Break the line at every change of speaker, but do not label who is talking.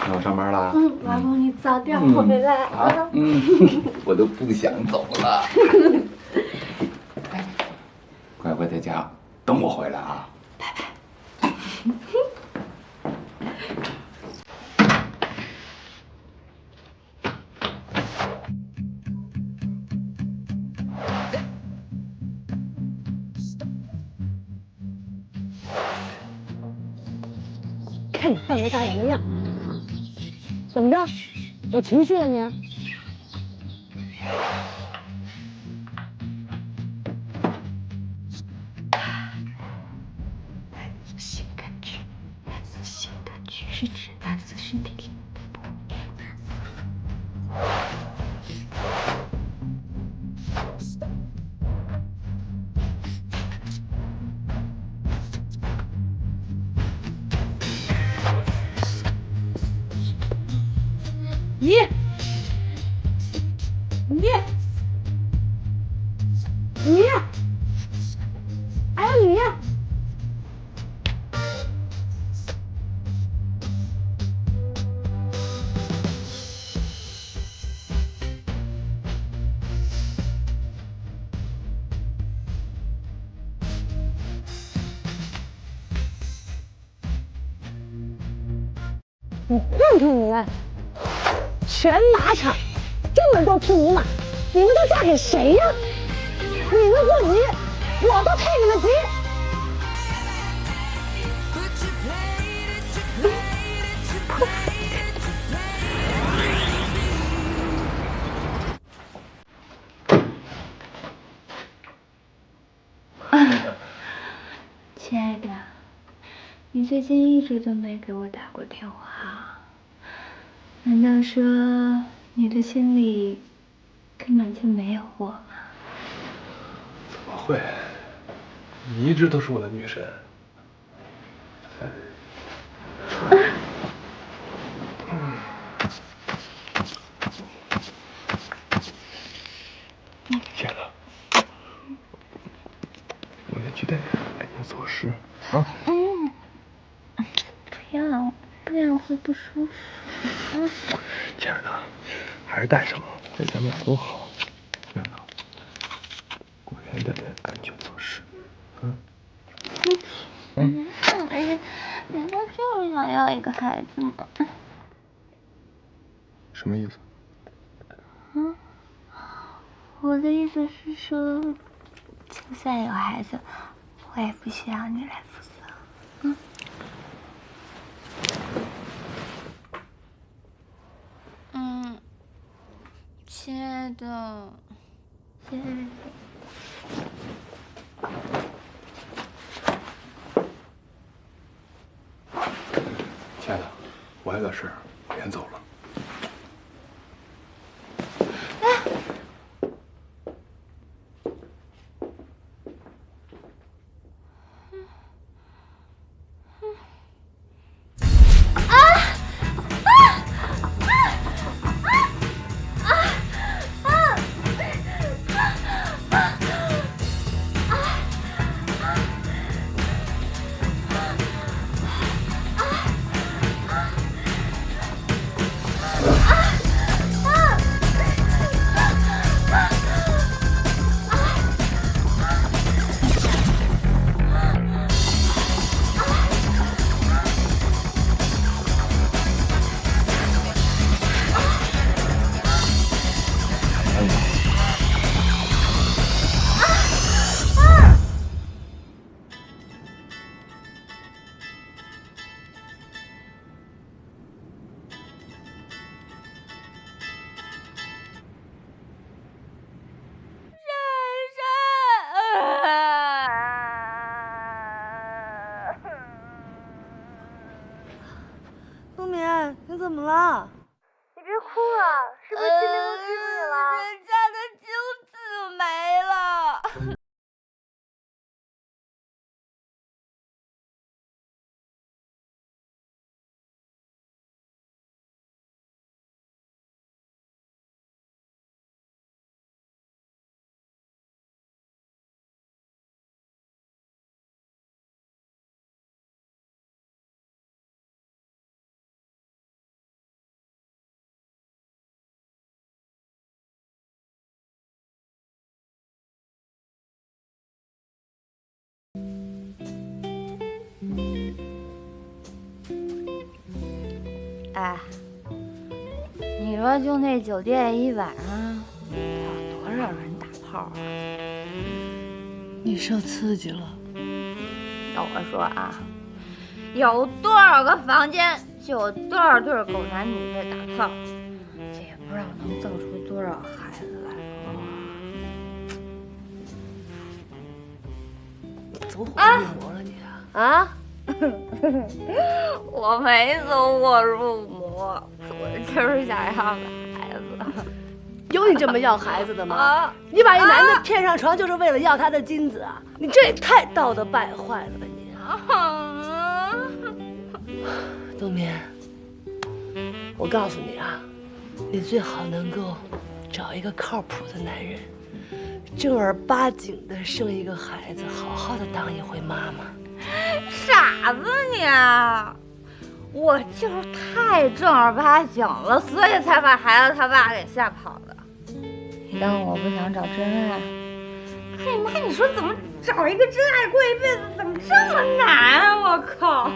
那我上班了。
老公，你早点回来啊。
我都不想走了。乖乖在家等我回来啊。拜拜。
看你犯没大眼的样，怎么着？有情绪了你？
性感剧，性感剧是指男子身体里。你，还有你，
我混出你来！全马场这么多处女马，你们都嫁给谁呀？你们过急，我都替你们急。
亲爱的，你最近一直都没给我打过电话，难道说你的心里根本就没有我吗？
怎么会？你一直都是我的女神。亲爱的，我先去带你做事啊。
不要，那样会不舒服。
亲爱的，还是带上吧，对咱们俩都好。亲爱的，我先带你安全做事。
人家就是想要一个孩子嘛。
什么意思？
我的意思是说，就算有孩子，我也不需要你来负责。亲爱的，亲爱的。
亲爱的，我还有点事，我先走了。
哎，你说就那酒店一晚上，有多少人打炮啊？
你受刺激了？
要我说啊，有多少个房间，就有多少对狗男女在打炮，这也不知道能造出多少孩子来。
走火入魔了你啊！啊？
我没走火入魔，我就是想要个孩子。
有你这么要孩子的吗？
啊！
你把一男的骗上床就是为了要他的精子啊？你这也太道德败坏了吧你！冬眠，我告诉你啊，你最好能够找一个靠谱的男人，正儿八经的生一个孩子，好好的当一回妈妈。
傻子你啊！我就是太正儿八经了，所以才把孩子他爸给吓跑的。你当我不想找真爱？可你妈，你说怎么找一个真爱过一辈子，怎么这么难啊！我靠！